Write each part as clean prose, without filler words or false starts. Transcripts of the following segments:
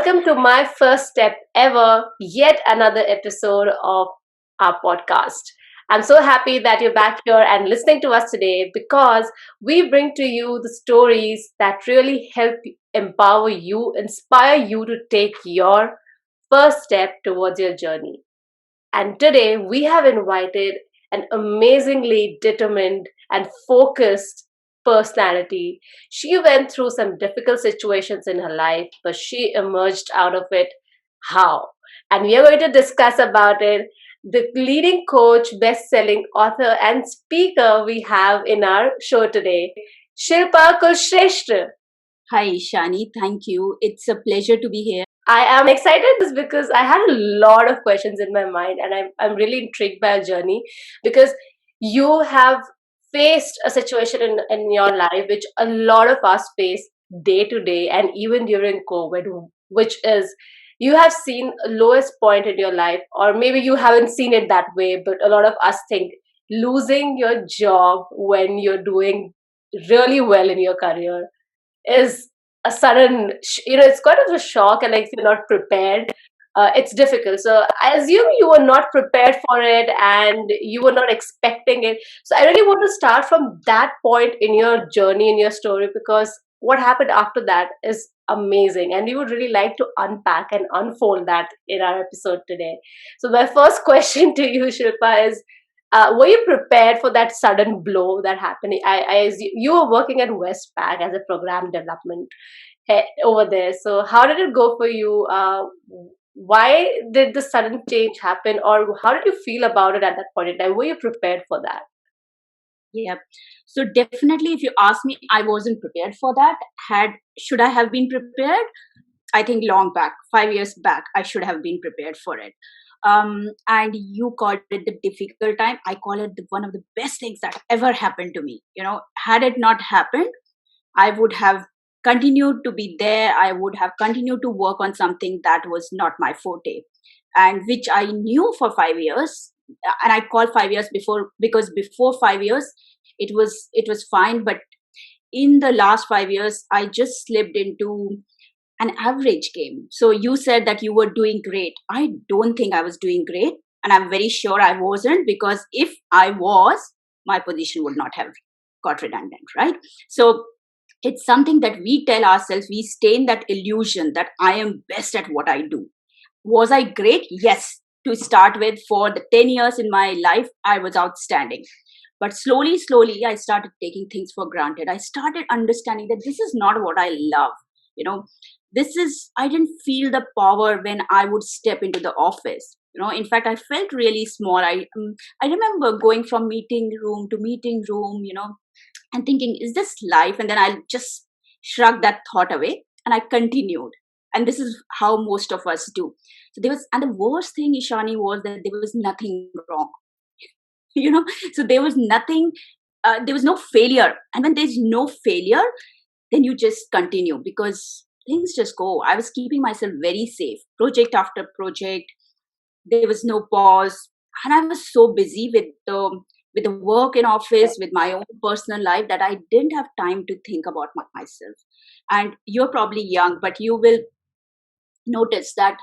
welcome to my first step ever, yet another episode of our podcast. I'm so happy that you're back here and listening to us today because we bring to you the stories that really help empower you, inspire you to take your first step towards your journey. And today we have invited an amazingly determined and focused personality. She went through some difficult situations in her life, but she emerged out of it. How? And we are going to discuss about it. The leading coach, best-selling author, and speaker we have in our show today, Shilpa Kulshrestha. Hi, Shani. Thank you. It's a pleasure to be here. I am excited this because I had a lot of questions in my mind and I'm really intrigued by our journey because you have faced a situation in your life which a lot of us face day to day and even during COVID, which is you have seen a lowest point in your life, or maybe you haven't seen it that way, but a lot of us think losing your job when you're doing really well in your career is a sudden it's quite of a shock, and like if you're not prepared, it's difficult. So I assume you were not prepared for it and you were not expecting it. So I really want to start from that point in your journey, in your story, because what happened after that is amazing and we would really like to unpack and unfold that in our episode today. So my first question to you, Shilpa, is were you prepared for that sudden blow that happened? You were working at Westpac as a program development over there. So how did it go for you? Why did the sudden change happen, or how did you feel about it at that point in time? Were you prepared for that? Yeah. So definitely, if you ask me, I wasn't prepared for that. Should I have been prepared? I think long back, 5 years back, I should have been prepared for it. And you called it the difficult time. I call it one of the best things that ever happened to me. Had it not happened, I would have continued to be there. I would have continued to work on something that was not my forte, and which I knew for 5 years. And I call 5 years before, because before 5 years, it was fine. But in the last 5 years, I just slipped into an average game. So you said that you were doing great. I don't think I was doing great. And I'm very sure I wasn't, because if I was, my position would not have got redundant, right? So it's something that we tell ourselves, we stay in that illusion that I am best at what I do. Was I great? Yes. To start with, for the 10 years in my life, I was outstanding. But slowly, I started taking things for granted. I started understanding that this is not what I love. You know, I didn't feel the power when I would step into the office. In fact, I felt really small. I remember going from meeting room to meeting room, and thinking, is this life? And then I just shrugged that thought away and I continued. And this is how most of us do. And the worst thing, Ishani, was that there was nothing wrong. So there was nothing, there was no failure. And when there's no failure, then you just continue, because things just go. I was keeping myself very safe, project after project. There was no pause. And I was so busy with the work in office, with my own personal life, that I didn't have time to think about myself. And you're probably young, but you will notice that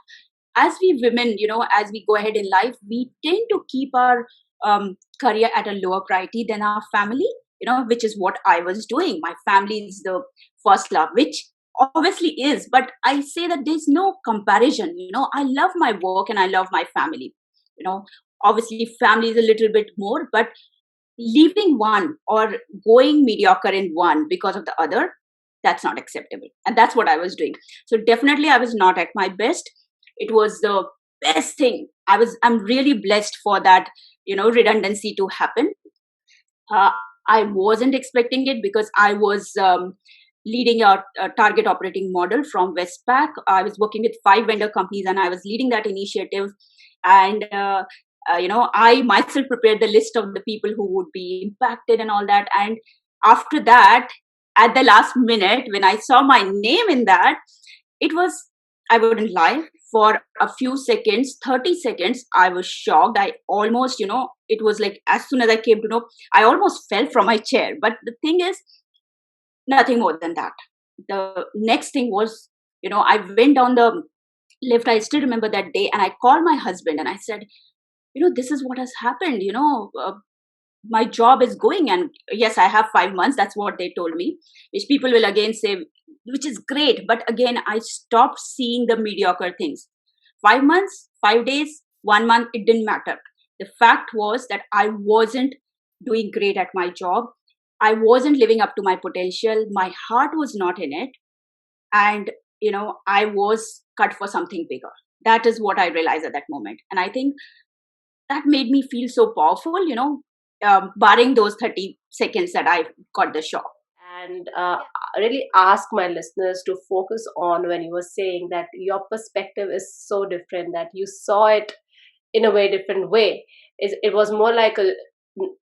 as we women, as we go ahead in life, we tend to keep our career at a lower priority than our family, which is what I was doing. My family is the first love, which obviously is, but I say that there's no comparison. I love my work and I love my family. Obviously, family is a little bit more, but leaving one or going mediocre in one because of the other, that's not acceptable. And that's what I was doing. So definitely I was not at my best. It was the best thing. I'm really blessed for that, redundancy to happen. uh, I wasn't expecting it, because I was leading a target operating model from Westpac. I was working with 5 vendor companies and I was leading that initiative. And I myself prepared the list of the people who would be impacted and all that. And after that, at the last minute, when I saw my name in that, it was, I wouldn't lie, for a few seconds, 30 seconds, I was shocked. I almost, it was like, as soon as I came to know, I almost fell from my chair. But the thing is, nothing more than that. The next thing was, I went down the lift. I still remember that day, and I called my husband and I said, this is what has happened. My job is going, and yes, I have 5 months. That's what they told me, which people will again say, which is great. But again, I stopped seeing the mediocre things. 5 months, 5 days, 1 month, it didn't matter. The fact was that I wasn't doing great at my job. I wasn't living up to my potential. My heart was not in it. And, I was cut for something bigger. That is what I realized at that moment. And I think that made me feel so powerful, barring those 30 seconds that I got the shock. And really ask my listeners to focus on when you were saying that your perspective is so different, that you saw it in a very different way. It was more like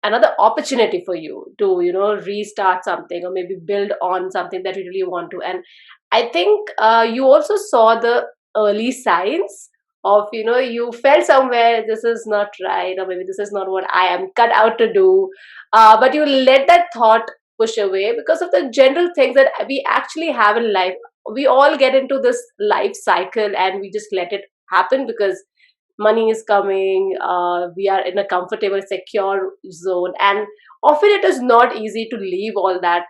another opportunity for you to restart something, or maybe build on something that you really want to. And I think you also saw the early signs of, you felt somewhere this is not right, or maybe this is not what I am cut out to do, but you let that thought push away because of the general things that we actually have in life. We all get into this life cycle and we just let it happen because money is coming, we are in a comfortable secure zone, and often it is not easy to leave all that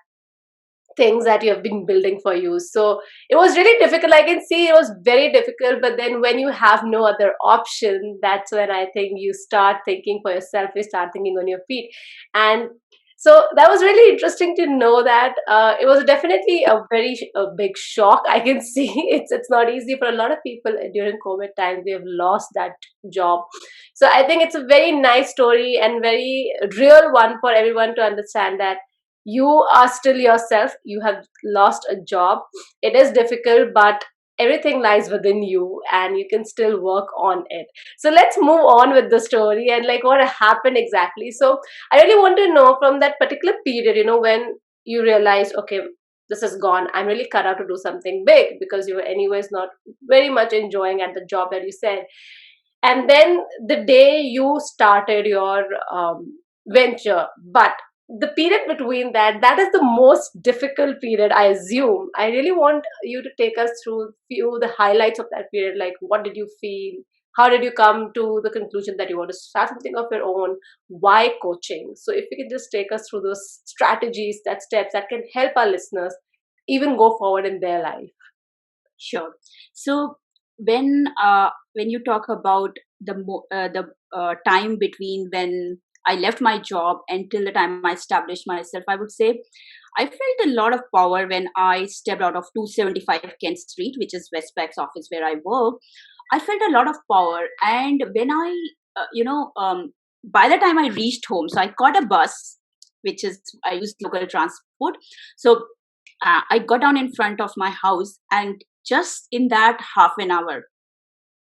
things that you have been building for you. So it was really difficult. I can see it was very difficult, but then when you have no other option, that's when I think you start thinking for yourself, you start thinking on your feet. And so that was really interesting to know that it was definitely a big shock. I can see it's not easy for a lot of people during COVID times. They have lost that job. So I think it's a very nice story and very real one for everyone to understand that you are still yourself. You have lost a job. It is difficult, but everything lies within you and you can still work on it. So let's move on with the story and like what happened exactly. So I really want to know from that particular period, when you realized, okay, this is gone, I'm really cut out to do something big, because you were anyways not very much enjoying at the job that you said. And then the day you started your venture, but the period between that is the most difficult period, I assume. I really want you to take us through few the highlights of that period. Like, what did you feel? How did you come to the conclusion that you want to start something of your own? Why coaching? So if you can just take us through those strategies, that steps that can help our listeners even go forward in their life. Sure. So when you talk about the time between when I left my job until the time I established myself, I would say I felt a lot of power when I stepped out of 275 Kent Street, which is Westpac's office where I work. I felt a lot of power, and when by the time I reached home, so I caught a bus, which is I used local transport. So I got down in front of my house, and just in that half an hour,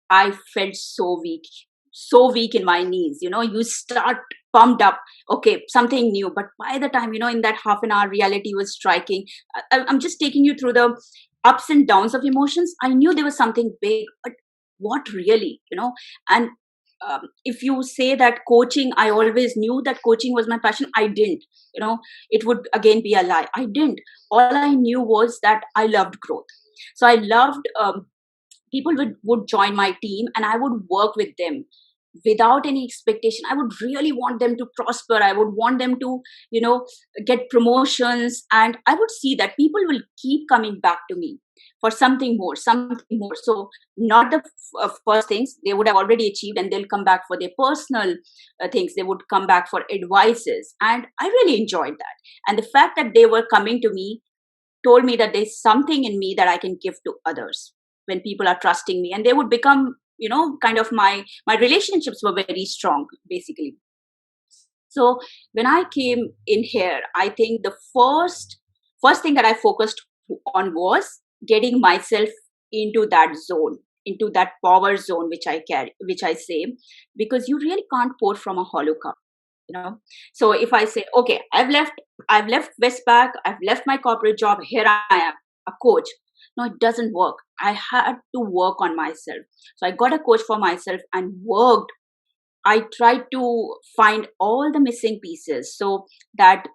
I felt so weak in my knees. You start pumped up, okay, something new. But by the time, in that half an hour, reality was striking. I'm just taking you through the ups and downs of emotions. I knew there was something big, but what really? And if you say that coaching, I always knew that coaching was my passion. I didn't. It would again be a lie. I didn't. All I knew was that I loved growth. So I loved people would join my team, and I would work with them without any expectation. I would really want them to prosper. I would want them to, get promotions. And I would see that people will keep coming back to me for something more, something more. So not the first things they would have already achieved, and they'll come back for their personal things. They would come back for advices. And I really enjoyed that. And the fact that they were coming to me told me that there's something in me that I can give to others when people are trusting me, and they would become, kind of my relationships were very strong, basically. So when I came in here, I think the first thing that I focused on was getting myself into that zone, into that power zone, which I carry, which I say, because you really can't pour from a hollow cup. So if I say, okay, I've left Westpac, I've left my corporate job, here I am, a coach. No, it doesn't work. I had to work on myself. So I got a coach for myself and worked. I tried to find all the missing pieces, so that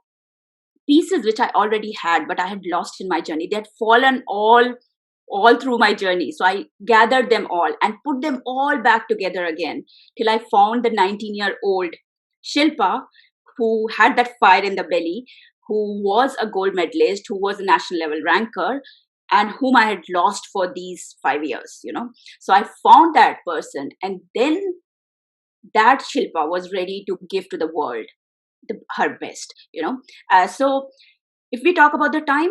pieces which I already had, but I had lost in my journey, they had fallen all all through my journey. So I gathered them all and put them all back together again till I found the 19-year-old Shilpa who had that fire in the belly, who was a gold medalist, who was a national level ranker, and whom I had lost for these 5 years, So I found that person, and then that Shilpa was ready to give to the world her best. So if we talk about the time,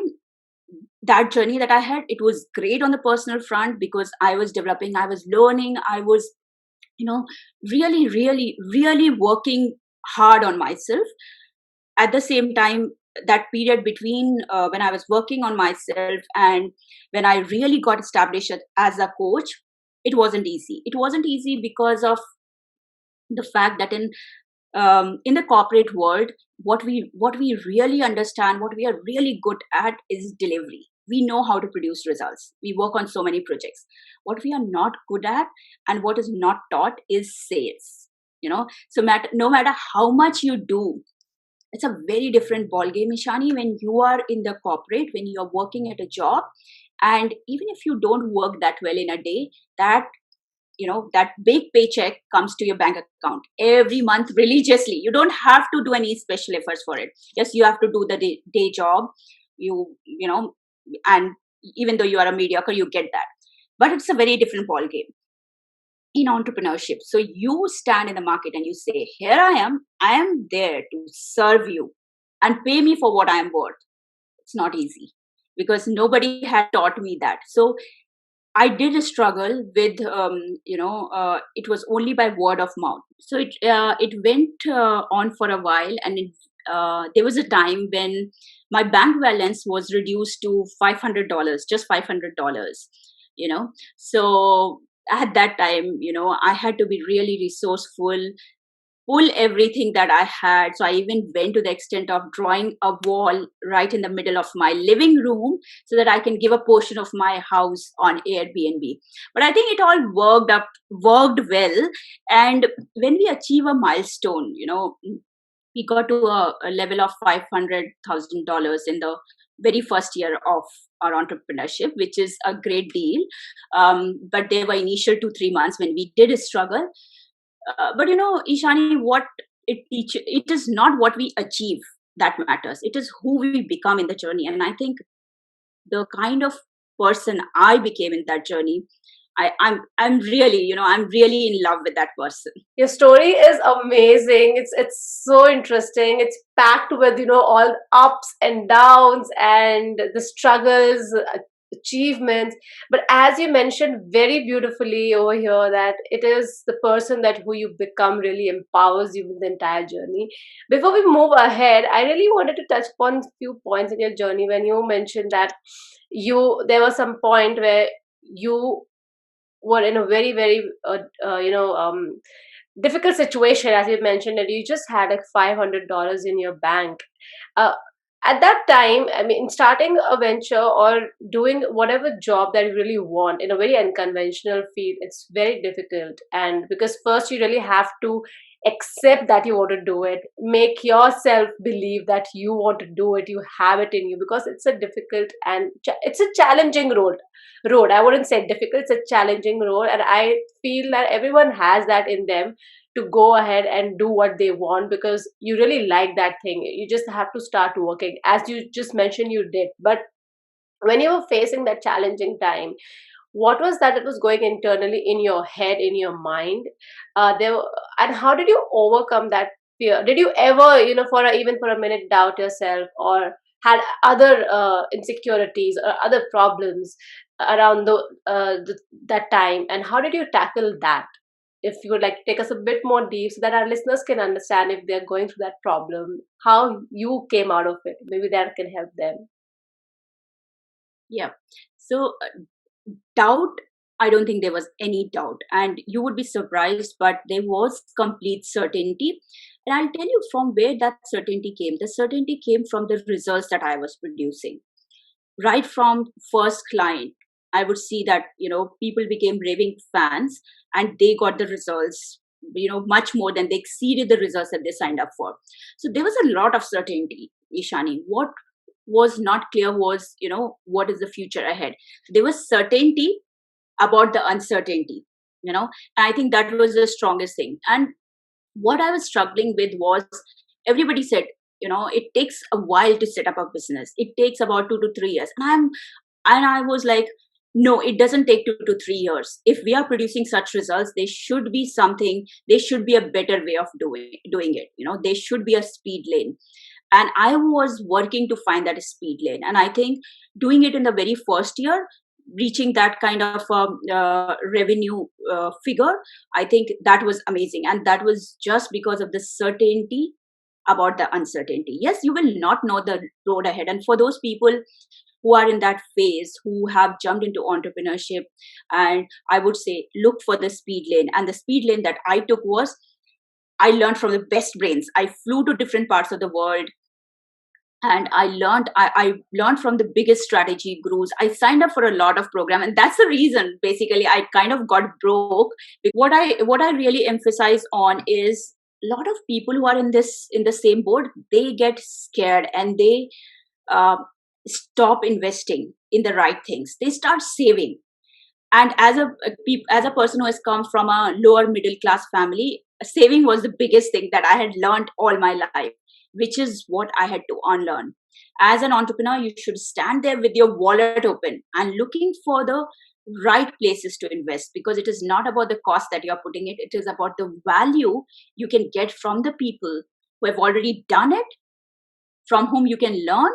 that journey that I had, it was great on the personal front because I was developing, I was learning, I was, you know, really, really, really working hard on myself. At the same time, that period between when I was working on myself and when I really got established as a coach, it wasn't easy. It wasn't easy because of the fact that in the corporate world, what we really understand, what we are really good at is delivery. We know how to produce results. We work on so many projects. What we are not good at and what is not taught is sales. So no matter how much you do, it's a very different ball game, Ishani, when you are in the corporate, when you are working at a job, and even if you don't work that well in a day, that big paycheck comes to your bank account every month religiously. You don't have to do any special efforts for it. Just you have to do the day job. And even though you are a mediocre, you get that. But it's a very different ball game in entrepreneurship. So you stand in the market and you say, here I am there to serve you and pay me for what I am worth. It's not easy because nobody had taught me that. So I did struggle with, it was only by word of mouth. So it went on for a while, and there was a time when my bank balance was reduced to $500, just $500. So at that time, I had to be really resourceful, pull everything that I had. So I even went to the extent of drawing a wall right in the middle of my living room so that I can give a portion of my house on Airbnb. But I think it all worked well. And when we achieve a milestone, we got to a level of $500,000 in the very first year of our entrepreneurship, which is a great deal. But there were initial 2-3 months when we did struggle. But Ishani, it is not what we achieve that matters. It is who we become in the journey. And I think the kind of person I became in that journey, I'm really, I'm really in love with that person. Your story is amazing. It's so interesting. It's packed with all ups and downs and the struggles, achievements. But as you mentioned very beautifully over here, that it is the person that who you become really empowers you with the entire journey. Before we move ahead, I really wanted to touch upon a few points in your journey when you mentioned that there was some point where you were in a very very difficult situation, as you mentioned, that you just had like $500 in your bank. uh, at that time, I mean, starting a venture or doing whatever job that you really want in a very unconventional field, it's very difficult. And because first you really have to accept that you want to do it, make yourself believe that you want to do it, you have it in you, because it's a difficult and it's a challenging road. I wouldn't say difficult, it's a challenging road, and I feel that everyone has that in them to go ahead and do what they want because you really like that thing. You just have to start working, as you just mentioned you did. But when you were facing that challenging time, what was that was going internally in your head, in your mind? And how did you overcome that fear? Did you ever, even for a minute, doubt yourself, or had other insecurities or other problems around that time? And how did you tackle that? If you would like to take us a bit more deep so that our listeners can understand if they're going through that problem, how you came out of it, maybe that can help them. Yeah. So doubt, I don't think there was any doubt. And you would be surprised, but there was complete certainty. And I'll tell you from where that certainty came. The certainty came from the results that I was producing. Right from first client, I would see that, people became raving fans and they got the results, much more than they exceeded the results that they signed up for. So there was a lot of certainty, Ishani. What was not clear was, what is the future ahead. There was certainty about the uncertainty, and I think that was the strongest thing. And what I was struggling with was, everybody said, it takes a while to set up a business. It takes about 2 to 3 years. And I was like, no, it doesn't take 2 to 3 years. If we are producing such results, there should be a better way of doing it. There should be a speed lane. And I was working to find that speed lane. And I think doing it in the very first year, reaching that kind of revenue figure, I think that was amazing. And that was just because of the certainty about the uncertainty. Yes, you will not know the road ahead. And for those people who are in that phase, who have jumped into entrepreneurship, and I would say, look for the speed lane. And the speed lane that I took was, I learned from the best brains. I flew to different parts of the world, and I learned from the biggest strategy gurus. I signed up for a lot of program, and that's the reason basically I kind of got broke. What I really emphasize on is, a lot of people who are in the same boat, they get scared, and they uh, stop investing in the right things. They start saving. And as a person who has come from a lower middle class family, saving was the biggest thing that I had learned all my life, which is what I had to unlearn. As an entrepreneur, you should stand there with your wallet open and looking for the right places to invest, because it is not about the cost that you're putting it. It is about the value you can get from the people who have already done it, from whom you can learn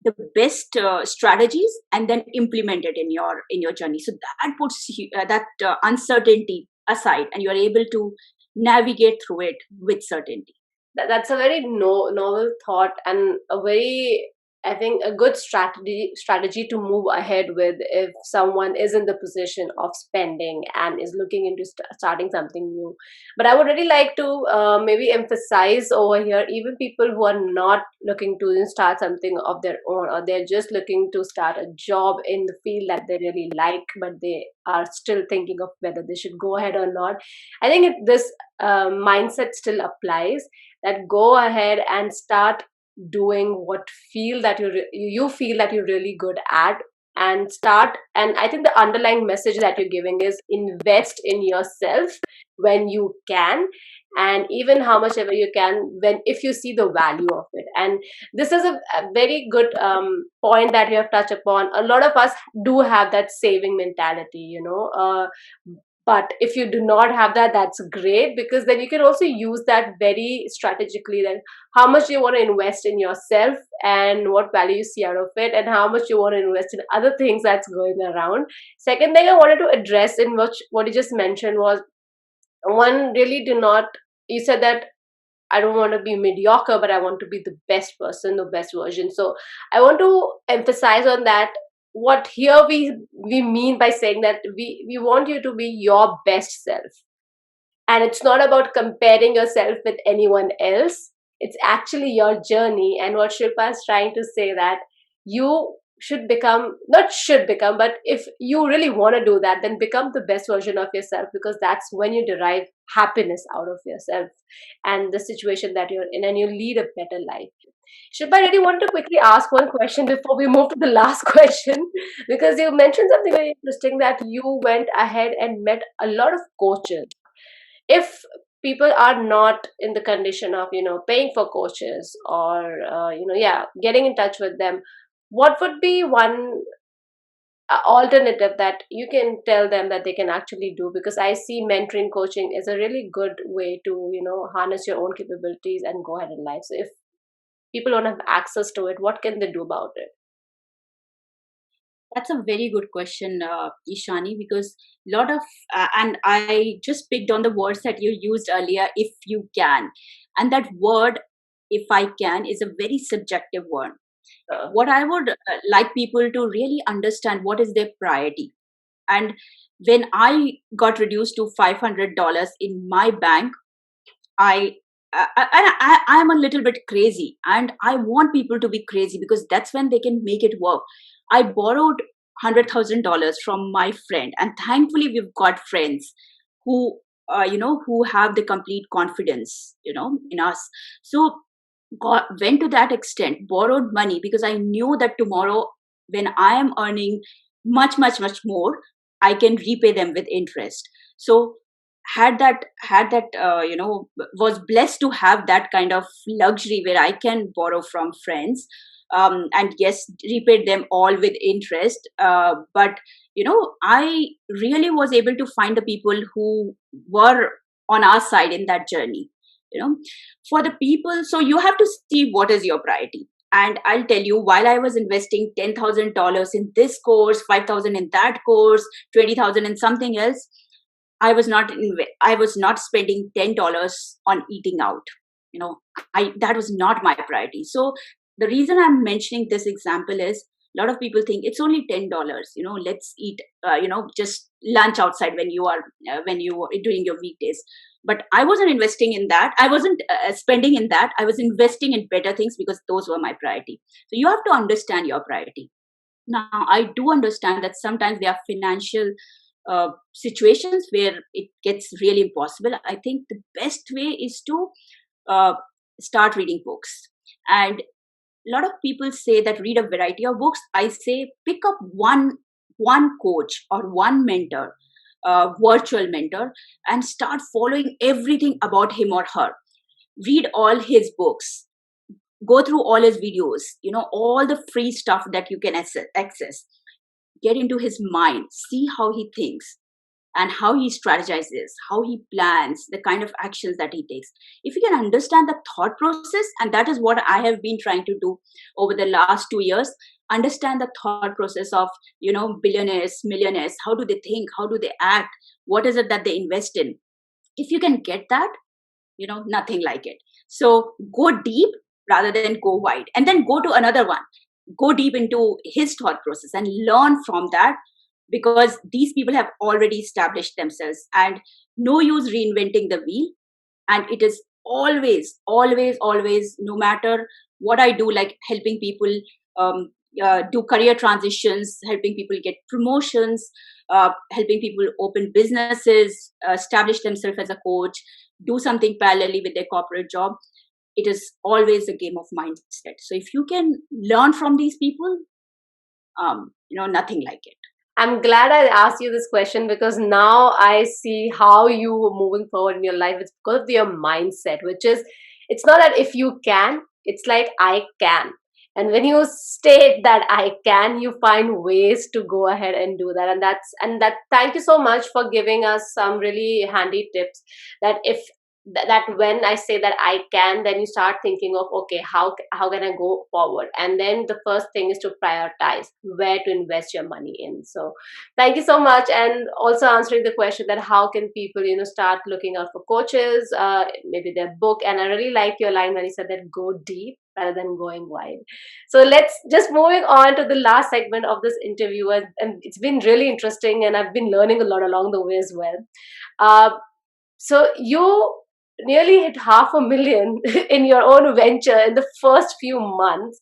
the best strategies and then implement it in your journey. So that puts that uncertainty aside, and you're able to navigate through it with certainty. That's a very novel thought, and a very, I think, a good strategy to move ahead with if someone is in the position of spending and is looking into starting something new. But I would really like to maybe emphasize over here, even people who are not looking to start something of their own, or they're just looking to start a job in the field that they really like, but they are still thinking of whether they should go ahead or not. I think this mindset still applies, that go ahead and start doing what you feel that you're really good at, and start. And I think the underlying message that you're giving is, invest in yourself when you can, and even how much ever you can, when if you see the value of it. And this is a very good point that you have touched upon. A lot of us do have that saving mentality, but if you do not have that, that's great, because then you can also use that very strategically, that how much you want to invest in yourself and what value you see out of it, and how much you want to invest in other things that's going around. Second thing I wanted to address in what you just mentioned was, one really do not, you said that I don't want to be mediocre, but I want to be the best person, the best version. So I want to emphasize on that. What here we mean by saying that we want you to be your best self. And it's not about comparing yourself with anyone else. It's actually your journey. And what Shilpa is trying to say, that you should become, not should become, but if you really want to do that, then become the best version of yourself, because that's when you derive happiness out of yourself and the situation that you're in, and you lead a better life. Shilpa, I really wanted to quickly ask one question before we move to the last question, because you mentioned something very interesting, that you went ahead and met a lot of coaches. If people are not in the condition of paying for coaches, or yeah, getting in touch with them, what would be one alternative that you can tell them that they can actually do? Because I see mentoring coaching is a really good way to harness your own capabilities and go ahead in life. So if people don't have access to it, what can they do about it? That's a very good question, Ishani, because a lot of, and I just picked on the words that you used earlier, if you can. And that word, if I can, is a very subjective word. What I would like people to really understand, what is their priority. And when I got reduced to $500 in my bank, I'm a little bit crazy, and I want people to be crazy, because that's when they can make it work. I borrowed $100,000 from my friend, and thankfully we've got friends who who have the complete confidence in us. So went to that extent, borrowed money, because I knew that tomorrow, when I am earning much more, I can repay them with interest. So was blessed to have that kind of luxury where I can borrow from friends, and yes, repaid them all with interest. But I really was able to find the people who were on our side in that journey. For the people, so you have to see what is your priority. And I'll tell you, while I was investing $10,000 in this course, 5,000 in that course, 20,000 in something else, I was not spending $10 on eating out. I That was not my priority. So the reason I'm mentioning this example is, a lot of people think it's only $10. Let's eat, just lunch outside when you are doing your weekdays. But I wasn't investing in that. I wasn't spending in that. I was investing in better things because those were my priority. So you have to understand your priority. Now, I do understand that sometimes there are financial situations where it gets really impossible. I think the best way is to uh, start reading books. And a lot of people say that read a variety of books. I say pick up one coach or one mentor, virtual mentor, and start following everything about him or her. Read all his books, go through all his videos, all the free stuff that you can access. Get into his mind, see how he thinks and how he strategizes, how he plans, the kind of actions that he takes. If you can understand the thought process, and that is what I have been trying to do over the last 2 years, understand the thought process of, billionaires, millionaires, how do they think, how do they act, what is it that they invest in. If you can get that, nothing like it. So go deep rather than go wide, and then go to another one, go deep into his thought process and learn from that, because these people have already established themselves, and no use reinventing the wheel. And it is always, no matter what I do, like helping people do career transitions, helping people get promotions, helping people open businesses, establish themselves as a coach, do something parallelly with their corporate job. It is always a game of mindset. So if you can learn from these people, nothing like it. I'm glad I asked you this question because now I see how you were moving forward in your life. It's because of your mindset, which is, it's not that if you can, it's like I can. And when you state that I can, you find ways to go ahead and do that. And that, thank you so much for giving us some really handy tips that if that when I say that I can, then you start thinking of, okay, how can I go forward? And then the first thing is to prioritize where to invest your money in. So thank you so much. And also answering the question that how can people, start looking out for coaches, maybe their book. And I really like your line when you said that go deep rather than going wide. So let's just moving on to the last segment of this interview. And it's been really interesting, and I've been learning a lot along the way as well. Uh, so you nearly hit 500,000 in your own venture in the first few months.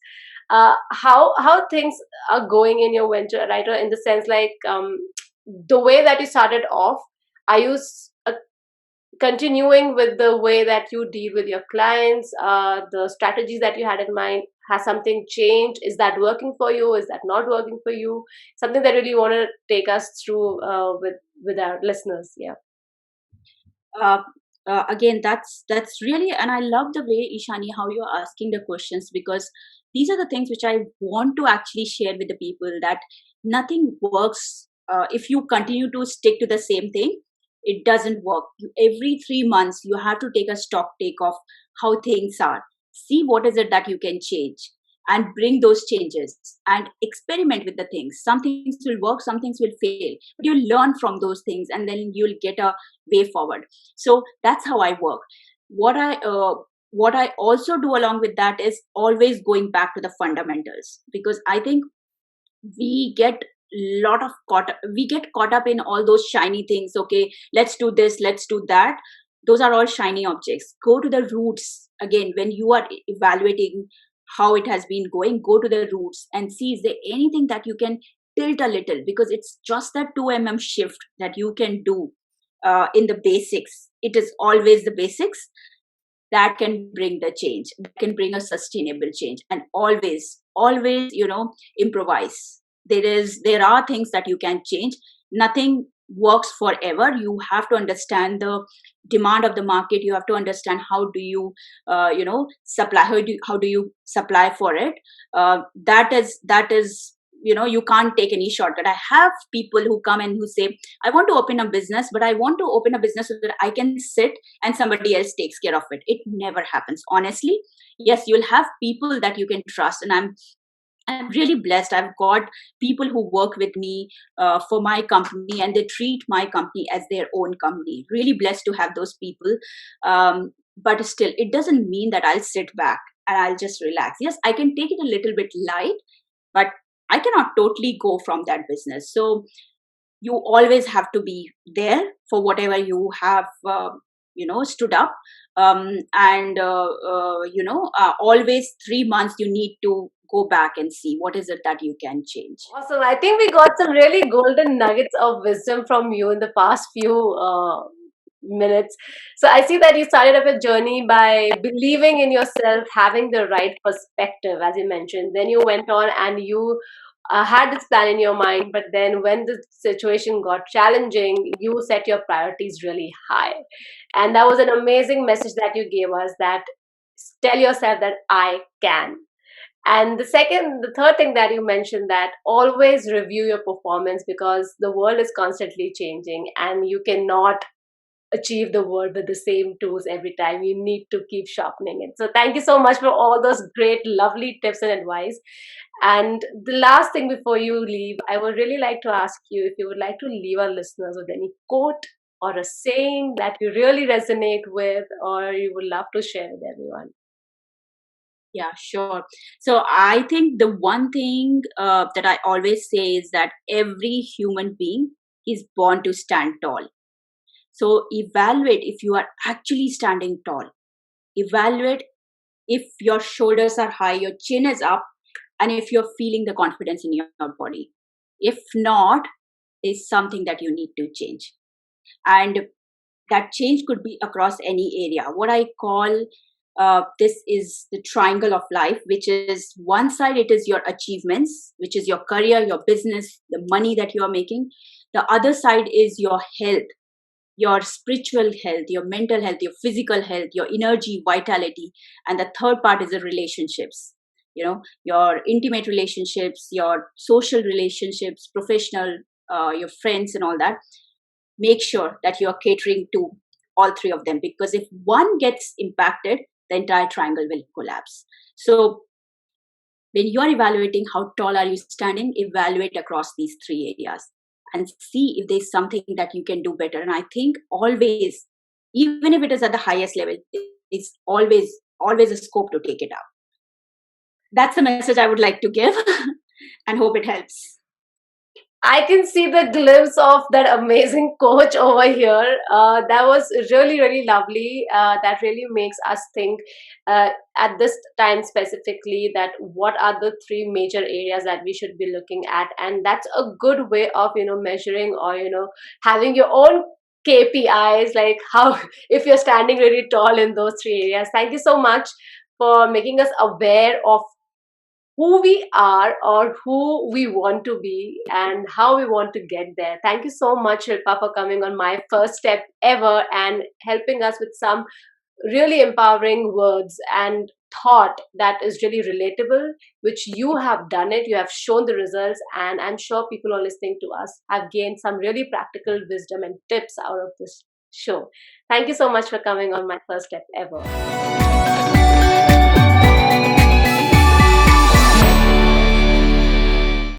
How things are going in your venture, right? Or in the sense, like, the way that you started off, are you continuing with the way that you deal with your clients? The strategies that you had in mind, has something changed? Is that working for you? Is that not working for you? Something that really want to take us through with our listeners. Yeah. uh, Again, that's really, and I love the way, Ishani, how you're asking the questions, because these are the things which I want to actually share with the people, that nothing works if you continue to stick to the same thing. It doesn't work. Every 3 months you have to take a stock take of how things are, see what is it that you can change, and bring those changes and experiment with the things. Some things will work, some things will fail, but you'll learn from those things, and then you'll get a way forward. So that's how I work. What I also do along with that is always going back to the fundamentals, because I think we get we get caught up in all those shiny things. Okay, let's do this, let's do that. Those are all shiny objects. Go to the roots. Again, when you are evaluating how it has been going, go to the roots and see, is there anything that you can tilt a little, because it's just that 2 shift that you can do in the basics. It is always the basics. that can bring the change, that can bring a sustainable change. And always, improvise. There are things that you can change. Nothing works forever. You have to understand the demand of the market. You have to understand how do you supply, how do you supply for it. That is you can't take any shortcut. I have people who come and who say, I want to open a business, but I want to open a business so that I can sit and somebody else takes care of it. It never happens, honestly. Yes, you'll have people that you can trust, and I'm really blessed. I've got people who work with me for my company, and they treat my company as their own company. Really blessed to have those people. But still, it doesn't mean that I'll sit back and I'll just relax. Yes, I can take it a little bit light, but I cannot totally go from that business. So you always have to be there for whatever you have, stood up. Always 3 months you need to go back and see what is it that you can change. Awesome. I think we got some really golden nuggets of wisdom from you in the past few minutes. So I see that you started up a journey by believing in yourself, having the right perspective, as you mentioned. Then you went on and you had this plan in your mind, but then when the situation got challenging, you set your priorities really high. And that was an amazing message that you gave us, that tell yourself that I can. And the third thing that you mentioned, that always review your performance, because the world is constantly changing and you cannot achieve the world with the same tools every time. You need to keep sharpening it. So thank you so much for all those great, lovely tips and advice. And the last thing before you leave, I would really like to ask you if you would like to leave our listeners with any quote or a saying that you really resonate with, or you would love to share with everyone. Yeah, sure. So I think the one thing that I always say is that every human being is born to stand tall. So evaluate if you are actually standing tall. Evaluate if your shoulders are high, your chin is up, and if you're feeling the confidence in your body. If not, is something that you need to change. And that change could be across any area. What I call this is the triangle of life, which is one side, it is your achievements, which is your career, your business, the money that you are making. The other side is your health, your spiritual health, your mental health, your physical health, your energy, vitality. And the third part is the relationships, your intimate relationships, your social relationships, professional, your friends, and all that. Make sure that you are catering to all three of them, because if one gets impacted, the entire triangle will collapse. So when you are evaluating how tall are you standing, evaluate across these three areas and see if there's something that you can do better. And I think always, even if it is at the highest level, it's always a scope to take it up. That's the message I would like to give and hope it helps. I can see the glimpse of that amazing coach over here. That was really, really lovely. That really makes us think at this time specifically, that what are the three major areas that we should be looking at. And that's a good way of, measuring, or, having your own KPIs, like how, if you're standing really tall in those three areas. Thank you so much for making us aware of who we are, or who we want to be, and how we want to get there. Thank you so much, Shilpa, for coming on My First Step Ever and helping us with some really empowering words and thought that is really relatable, which you have done it, you have shown the results, and I'm sure people who are listening to us have gained some really practical wisdom and tips out of this show. Thank you so much for coming on My First Step Ever.